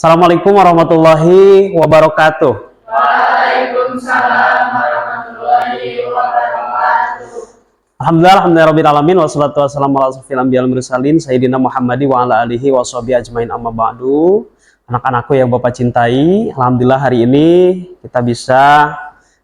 Assalamualaikum warahmatullahi wabarakatuh. Waalaikumsalam warahmatullahi wabarakatuh. Alhamdulillahirabbil alamin wassalatu wassalamu ala asrofil anbiya'il mursalin sayyidina Muhammadi wa ala alihi washabihi ajmain amma ba'du. Anak-anakku yang Bapak cintai, alhamdulillah hari ini kita bisa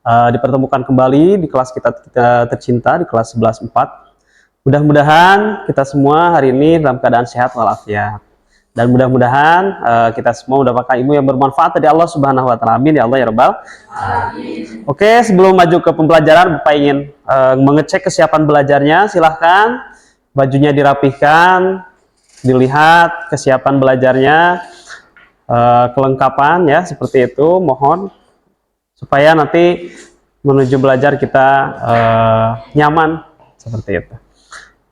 dipertemukan kembali di kelas kita tercinta di kelas 11.4. Mudah-mudahan kita semua hari ini dalam keadaan sehat walafiat. Dan mudah-mudahan kita semua mendapatkan ilmu yang bermanfaat dari Allah Subhanahu wa taala. Amin ya Allah ya Rabbal alamin. Oke, sebelum maju ke pembelajaran, Bapak ingin mengecek kesiapan belajarnya. Silahkan bajunya dirapihkan, dilihat kesiapan belajarnya, kelengkapan ya seperti itu. Mohon supaya nanti menuju belajar kita nyaman seperti itu.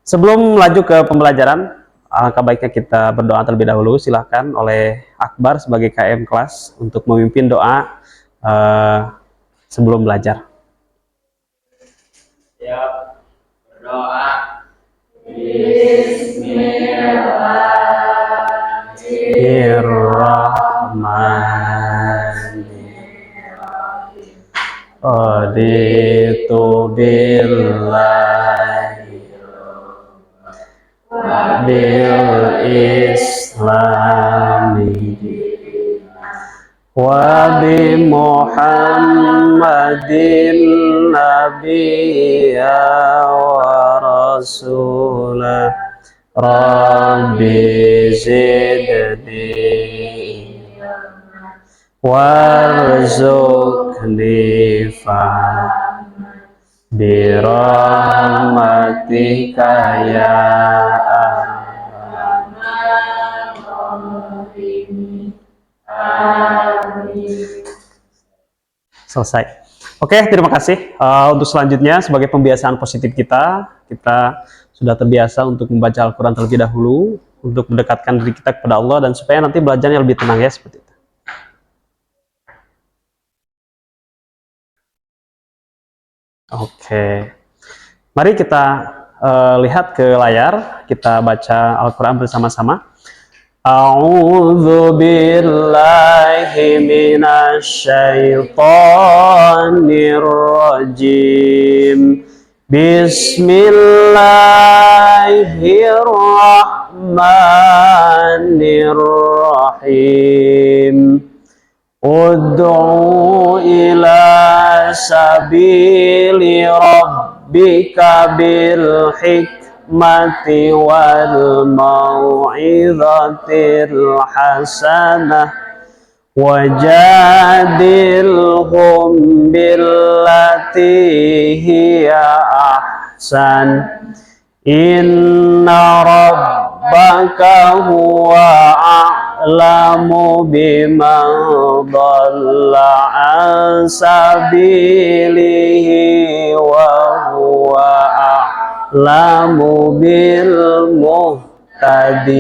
Sebelum melaju ke pembelajaran, alangkah baiknya kita berdoa terlebih dahulu. Silahkan oleh Akbar sebagai KM kelas untuk memimpin doa sebelum belajar. Siap, berdoa. Bismillahirrahmanirrahim. Raditu billahi bil islami wa bi Muhammadin nabiyya wa rasulah. Rabbi zidni warzuqni birahmatika ya selesai. Oke, terima kasih. Untuk selanjutnya sebagai pembiasaan positif kita sudah terbiasa untuk membaca Al-Quran terlebih dahulu untuk mendekatkan diri kita kepada Allah dan supaya nanti belajarnya lebih tenang ya seperti itu. Oke, mari kita lihat ke layar, kita baca Al-Quran bersama-sama. A'udzu billahi minasyaitonir rajim. Bismillahirrahmanirrahim. Ud'u ila sabili rabbika bil hikmati wal mau'izatil hasanah wajadilhum billati hiya ahsan. Inna rabbaka huwa a'lamu biman dhalla an sabilihi wa huwa a'lamu bil muhtadin.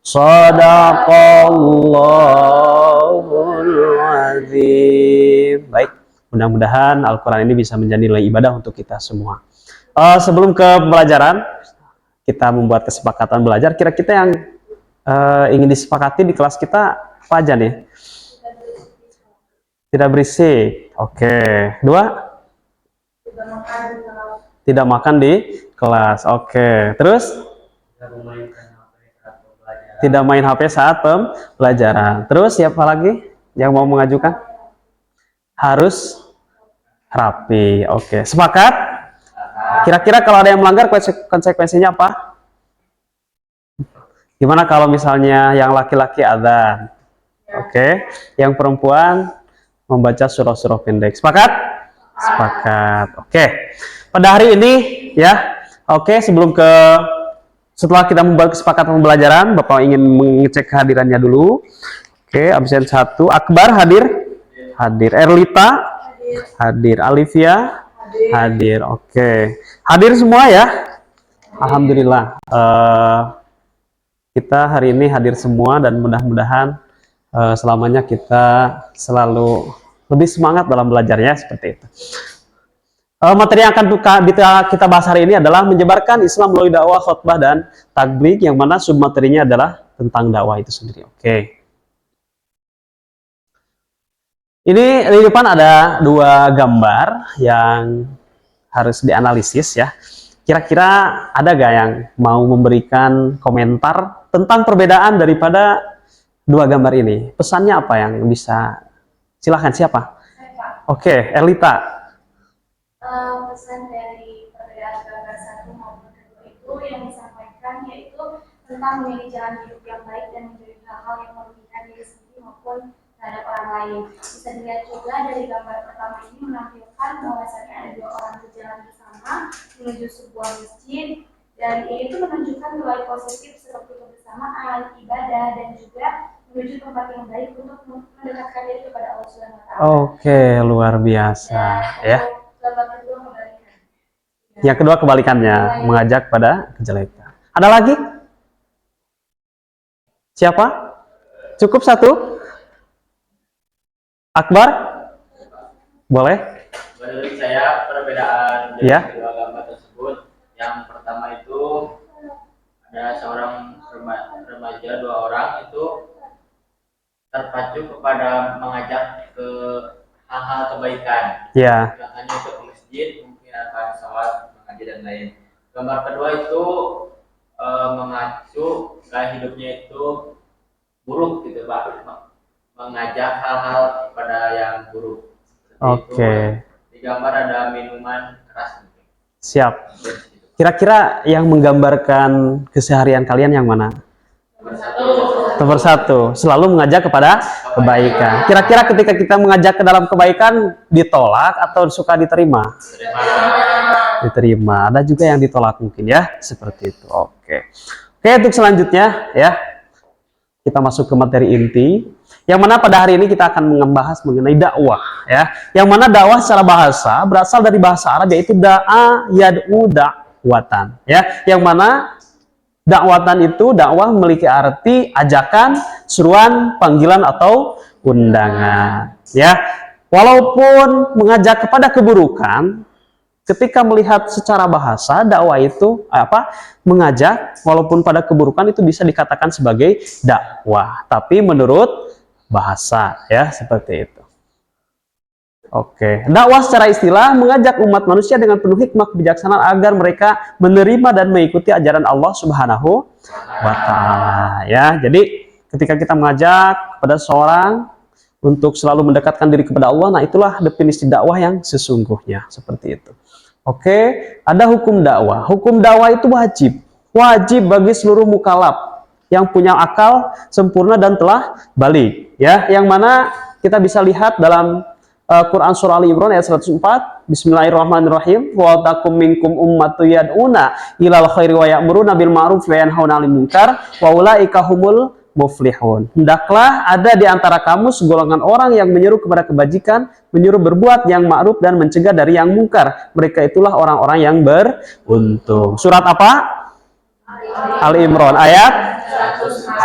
Shadaqallahul azim. Baik, mudah-mudahan Al-Quran ini bisa menjadi nilai ibadah untuk kita semua. Sebelum ke pembelajaran, kita membuat kesepakatan belajar. Kira-kira yang ingin disepakati di kelas kita apa aja nih? Tidak berisik. Oke. Dua? Tidak makan di kelas. Oke. Terus? Tidak main HP saat pembelajaran. Terus siapa lagi yang mau mengajukan? Harus rapi. Oke. Sepakat? Kira-kira kalau ada yang melanggar konsekuensinya apa? Gimana kalau misalnya yang laki-laki adzan? Oke. Yang perempuan membaca surah-surah pendek. Sepakat? Sepakat. Oke. Pada hari ini ya. Oke, setelah kita membuat kesepakatan pembelajaran, Bapak ingin mengecek kehadirannya dulu. Oke, absen 1. Akbar hadir? Hadir. Erlita? Hadir. Alivia? Hadir. Oke. Hadir semua ya? Alhamdulillah. Kita hari ini hadir semua dan mudah-mudahan selamanya kita selalu lebih semangat dalam belajarnya seperti itu. Materi yang akan kita bahas hari ini adalah menyebarkan Islam melalui dakwah, khutbah, dan tabligh, yang mana submaterinya adalah tentang dakwah itu sendiri. Oke. Ini di depan ada dua gambar yang harus dianalisis ya. Kira-kira ada gak yang mau memberikan komentar tentang perbedaan daripada dua gambar ini? Pesannya apa yang bisa? Silahkan, siapa? Oke, Elita. Pesan dari perbedaan gambar satu maupun kedua itu yang disampaikan yaitu tentang memilih jalan hidup yang baik dan menjadi hal-hal yang merugikan diri sendiri maupun terhadap orang lain. Bisa dilihat juga dari gambar pertama ini menampilkan bahwasanya ada dua orang berjalan bersama menuju sebuah masjid, dan ini tuh menunjukkan nilai positif seperti kebersamaan, ibadah, dan juga menuju tempat yang baik untuk mendekatkan diri kepada Allah Subhanahu wa Ta'ala. Oke, luar biasa ya. Gambar kedua kebalikan. Yang kedua kebalikannya, mengajak pada kejelekan. Ada lagi? Siapa? Cukup satu? Akbar? Boleh? Menurut saya perbedaan dari Ya. kedua gambar tersebut, yang pertama itu ada seorang remaja, dua orang itu terpacu kepada mengajak ke hal-hal kebaikan. Ya. Contohnya itu ke masjid, mungkin akan sholat, mengaji dan lain. Gambar kedua itu mengacu gaya hidupnya itu buruk gitu Pak, mengajak hal-hal pada yang buruk. Oke. Di gambar ada minuman keras. Siap. Kira-kira yang menggambarkan keseharian kalian yang mana? Nomor satu, selalu mengajak kepada kebaikan. Kira-kira ketika kita mengajak ke dalam kebaikan, ditolak atau suka diterima? Diterima. Ada juga yang ditolak mungkin ya, seperti itu. Oke. Oke, untuk selanjutnya ya, kita masuk ke materi inti. Yang mana pada hari ini kita akan membahas mengenai dakwah ya. Yang mana dakwah secara bahasa berasal dari bahasa Arab, yaitu da'a yad'u da'watan ya. Yang mana dakwatan itu, dakwah memiliki arti ajakan, seruan, panggilan atau undangan ya. Walaupun mengajak kepada keburukan, ketika melihat secara bahasa dakwah itu mengajak walaupun pada keburukan itu bisa dikatakan sebagai dakwah, tapi menurut bahasa ya, seperti itu. Oke, dakwah secara istilah mengajak umat manusia dengan penuh hikmah kebijaksanaan agar mereka menerima dan mengikuti ajaran Allah Subhanahu wa Ta'ala ya. Jadi ketika kita mengajak kepada seorang untuk selalu mendekatkan diri kepada Allah, nah itulah definisi dakwah yang sesungguhnya, seperti itu. Oke, ada hukum dakwah. Hukum dakwah itu wajib bagi seluruh mukallaf yang punya akal sempurna dan telah balik ya. Yang mana kita bisa lihat dalam Quran surah Ali Imran ayat 104. Bismillahirrahmanirrahim. Wa takum minkum ummatun yad'una ilal khairi wa ya'muruna bil ma'ruf wa yanhauna 'anil munkar wa ulaika humul muflihun. Hendaklah ada di antara kamu segolongan orang yang menyeru kepada kebajikan, menyuruh berbuat yang ma'ruf dan mencegah dari yang mungkar. Mereka itulah orang-orang yang beruntung. Surat apa? Ali Imran ayat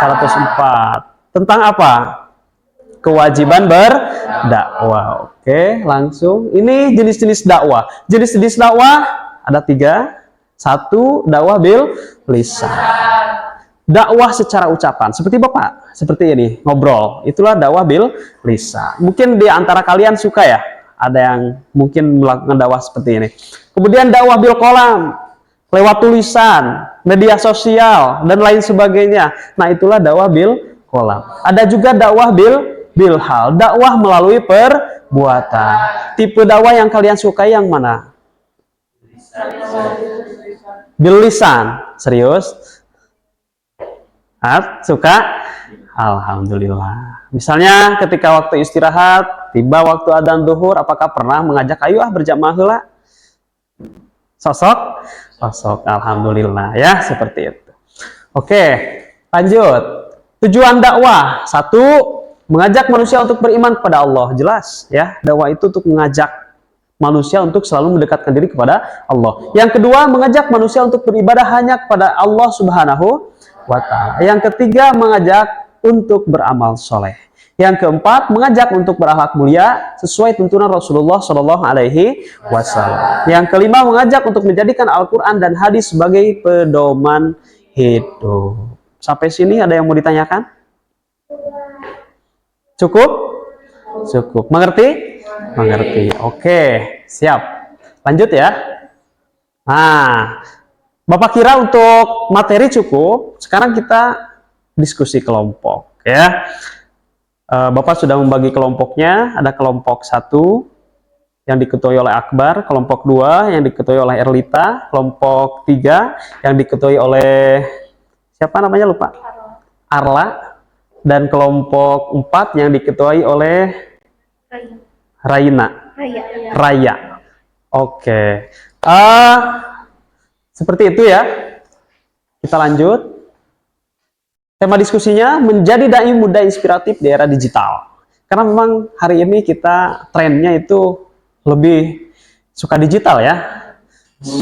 104. Tentang apa? Kewajiban berdakwah. Oke, langsung. Ini jenis-jenis dakwah. Jenis-jenis dakwah ada 3. 1, dakwah bil lisan. Dakwah secara ucapan. Seperti Bapak, seperti ini, ngobrol. Itulah dakwah bil lisan. Mungkin di antara kalian suka ya, ada yang mungkin melakukan dakwah seperti ini. Kemudian dakwah bil qalam, lewat tulisan, media sosial, dan lain sebagainya. Nah, itulah dakwah bil qalam. Ada juga dakwah bil hal, dakwah melalui perbuatan. Tipe dakwah yang kalian sukai yang mana? Bil lisan. Serius? Suka? Alhamdulillah. Misalnya ketika waktu istirahat, tiba waktu adzan zuhur, apakah pernah mengajak ayo berjamaah heula? Sosok? Alhamdulillah ya, seperti itu. Oke, lanjut. Tujuan dakwah. 1, mengajak manusia untuk beriman kepada Allah. Jelas ya, dakwah itu untuk mengajak manusia untuk selalu mendekatkan diri kepada Allah. Yang kedua, mengajak manusia untuk beribadah hanya kepada Allah Subhanahu wa Ta'ala. Yang ketiga, mengajak untuk beramal soleh. Yang keempat, mengajak untuk berakhlak mulia sesuai tuntunan Rasulullah Shallallahu Alaihi Wasallam. Yang kelima, mengajak untuk menjadikan Al-Quran dan hadis sebagai pedoman hidup. Sampai sini ada yang mau ditanyakan? Cukup? Cukup. Mengerti? Mengerti. Oke, siap. Lanjut ya. Nah, Bapak kira untuk materi cukup. Sekarang kita diskusi kelompok ya. Bapak sudah membagi kelompoknya. Ada kelompok 1 yang diketuai oleh Akbar, kelompok 2 yang diketuai oleh Erlita, kelompok 3 yang diketuai oleh siapa namanya lupa? Arla, dan kelompok 4 yang diketuai oleh Raina. Raya. Oke. Seperti itu ya. Kita lanjut. Tema diskusinya menjadi dai muda inspiratif di era digital. Karena memang hari ini kita trennya itu lebih suka digital ya.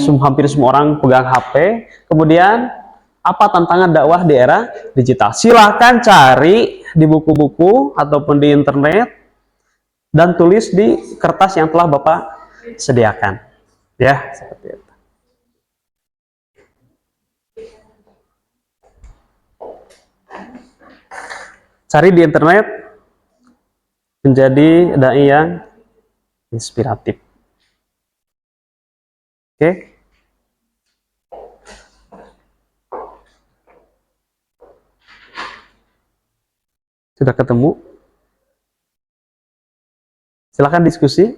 Hampir semua orang pegang HP. Kemudian apa tantangan dakwah di era digital? Silahkan cari di buku-buku ataupun di internet dan tulis di kertas yang telah Bapak sediakan. Ya, seperti itu. Cari di internet menjadi dai yang inspiratif. Oke. Sudah ketemu? Silakan diskusi.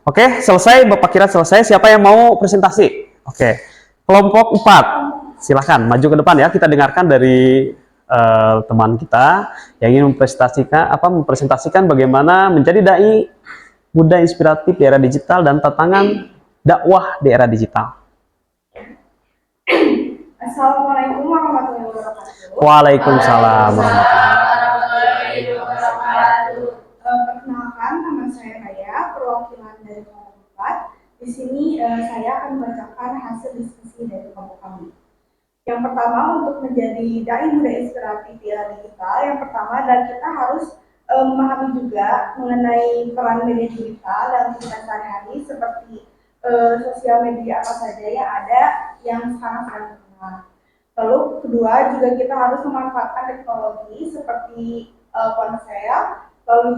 Oke, selesai. Bapak kira selesai. Siapa yang mau presentasi? Oke. Kelompok 4. Silahkan maju ke depan ya. Kita dengarkan dari teman kita yang ingin mempresentasikan bagaimana menjadi dai muda inspiratif di era digital dan tantangan dakwah di era digital. Assalamualaikum warahmatullahi wabarakatuh. Waalaikumsalam warahmatullahi wabarakatuh. Perkenalkan, nama saya Raya, perwakilan dari kelompok 4. Di sini saya akan membacakan hasil diskusi dari kelompok kami. Yang pertama, untuk menjadi dai muda inspiratif di era digital, yang pertama adalah kita harus memahami juga mengenai peran media digital dalam kehidupan sehari-hari, seperti sosial media apa saja yang ada yang sekarang sedang terkenal. Lalu kedua, juga kita harus memanfaatkan teknologi seperti ponsel, lalu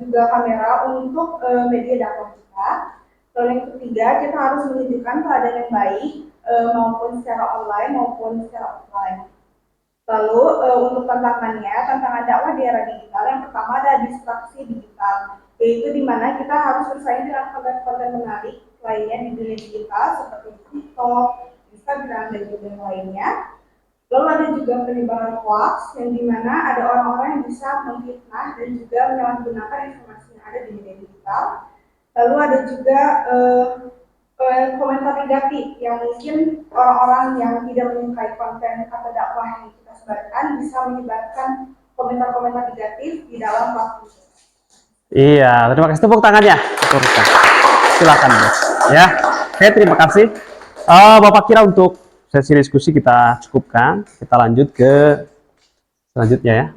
juga kamera untuk media dakwah kita. Lalu yang ketiga, kita harus menunjukkan keadaan yang baik maupun secara online maupun secara offline. Lalu untuk tantangan dakwah di era digital, yang pertama adalah distraksi digital, yaitu di mana kita harus bersaing dengan konten-konten menarik lainnya di dunia digital seperti TikTok, Instagram, dan juga yang lainnya. Lalu ada juga penyebaran hoax, yang dimana ada orang-orang yang bisa memfitnah dan juga menyalahgunakan informasi yang ada di media digital. Lalu ada juga komentar negatif, yang mungkin orang-orang yang tidak menyukai konten atau dakwah yang kita sebarkan bisa menyebarkan komentar-komentar negatif di dalam platform. Iya, terima kasih. Tepuk tangannya. Silakan, Bos. Ya, oke, terima kasih. Bapak kira untuk sesi diskusi kita cukupkan. Kita lanjut ke selanjutnya ya.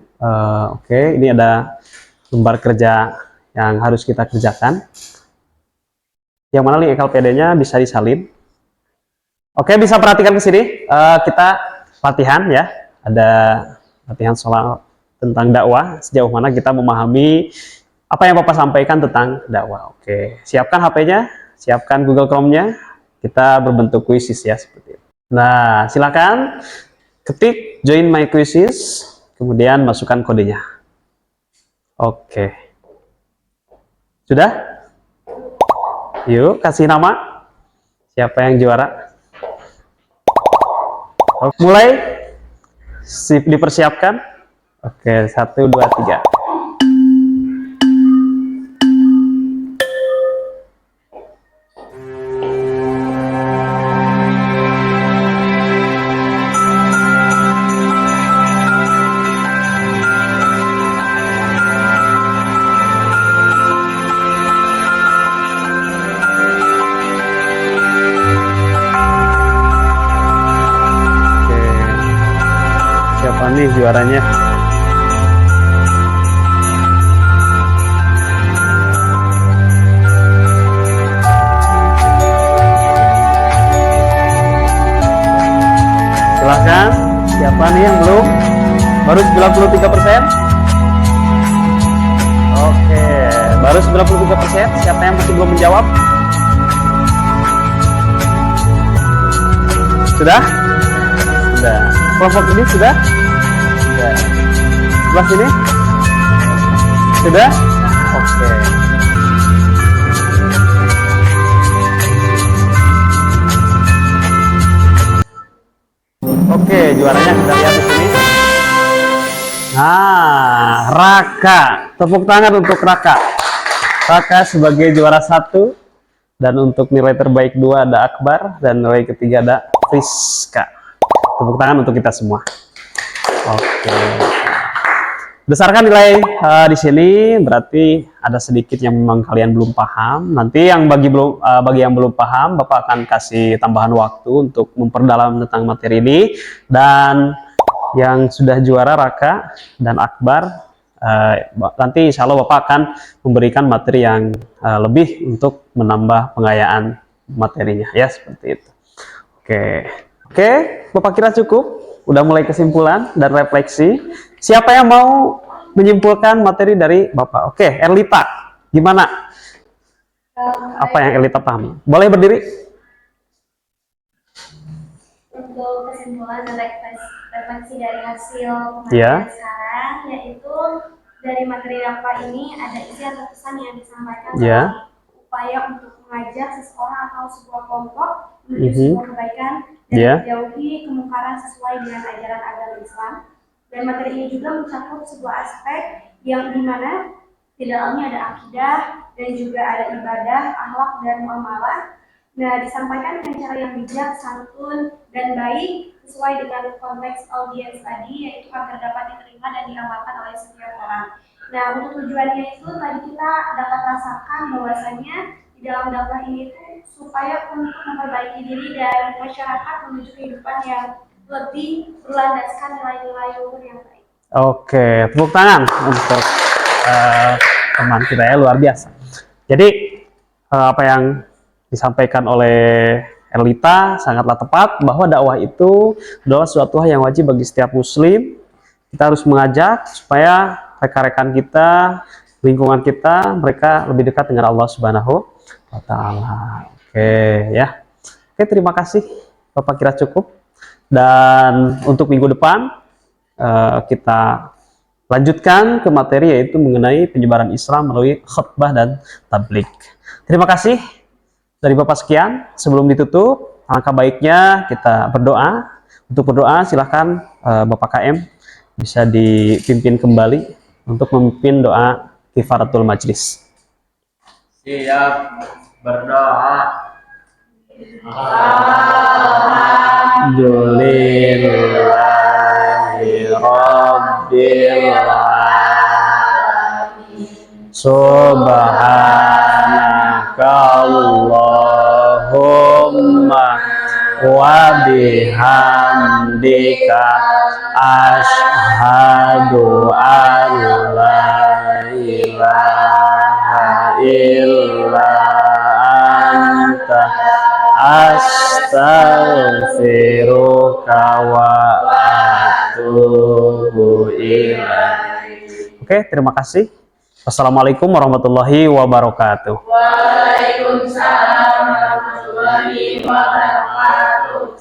Oke, ini ada lembar kerja yang harus kita kerjakan. Yang mana link LPD-nya bisa disalin. Oke, bisa perhatikan ke sini. Kita latihan ya. Ada latihan soal tentang dakwah. Sejauh mana kita memahami apa yang Bapak sampaikan tentang dakwah. Oke, siapkan HP-nya, siapkan Google Chrome-nya. Kita berbentuk quizzes ya seperti itu. Nah, silakan ketik join my quizzes, kemudian masukkan kodenya. Oke. Sudah? Yuk, kasih nama. Siapa yang juara? Oke, mulai. Dipersiapkan. Oke, 1, 2, 3. Oh, nih juaranya. Silahkan, siapa nih yang belum? Baru 93%? Oke, baru 93%. Siapa yang masih belum menjawab? Sudah? Sudah. Kelompok ini sudah? Sudah. Sebelah sini? Sudah? Oke. Oke, juaranya kita lihat di sini. Nah, Raka. Tepuk tangan untuk Raka. Raka sebagai juara 1. Dan untuk nilai terbaik 2 ada Akbar. Dan nilai ketiga ada Friska. Tepuk tangan untuk kita semua. Oke. Berdasarkan nilai di sini berarti ada sedikit yang memang kalian belum paham. Nanti yang bagi yang belum paham, Bapak akan kasih tambahan waktu untuk memperdalam tentang materi ini. Dan yang sudah juara Raka dan Akbar, nanti insya Allah Bapak akan memberikan materi yang lebih untuk menambah pengayaan materinya, ya seperti itu. Oke, Bapak kira cukup? Udah mulai kesimpulan dan refleksi. Siapa yang mau menyimpulkan materi dari Bapak? Oke, Erlita, gimana? Apa yang Erlita pahami? Boleh berdiri? Untuk kesimpulan dan refleksi dari hasil Ya. pemaparan sekarang, yaitu dari materi Rafa ini ada isi atau pesan yang disampaikan Ya. dalam upaya untuk mengajak seseorang atau sebuah kelompok menuju sebuah kebaikan dan Ya. menjauhi kemungkaran sesuai dengan ajaran agama Islam. Dan materi ini juga mencakup sebuah aspek yang dimana di dalamnya ada akidah dan juga ada ibadah, akhlak dan muamalah. Nah, disampaikan dengan cara yang bijak, santun, dan baik sesuai dengan konteks audiens tadi, yaitu agar dapat diterima dan diamalkan oleh setiap orang. Nah, untuk tujuannya itu tadi kita dapat rasakan bahwasanya di dalam dakwah ini itu supaya untuk memperbaiki diri dan masyarakat menuju kehidupan yang lebih berlandaskan nilai-nilai luhur yang baik. Oke, tepuk tangan untuk teman kita ya, luar biasa. Jadi apa yang disampaikan oleh Erlita sangatlah tepat, bahwa dakwah itu adalah suatu hal yang wajib bagi setiap muslim. Kita harus mengajak supaya rekan-rekan kita, lingkungan kita, mereka lebih dekat dengan Allah Subhanahu wa Ta'ala. Oke ya. Oke, terima kasih. Bapak kira cukup. Dan untuk minggu depan kita lanjutkan ke materi, yaitu mengenai penyebaran Islam melalui khutbah dan tabligh. Terima kasih dari Bapak sekian. Sebelum ditutup, alangkah baiknya kita berdoa. Untuk berdoa silahkan Bapak KM bisa dipimpin kembali untuk memimpin doa kifaratul majlis. Siap berdoa. Alhamdulillahi Rabbil Alamin. Subhanaka Allahumma wa bihamdika asyhadu an la ilaha illa anta astaghfiruka wa atubu ilaik. Oke, terima kasih. Wassalamualaikum warahmatullahi wabarakatuh. Waalaikumsalam warahmatullahi wabarakatuh.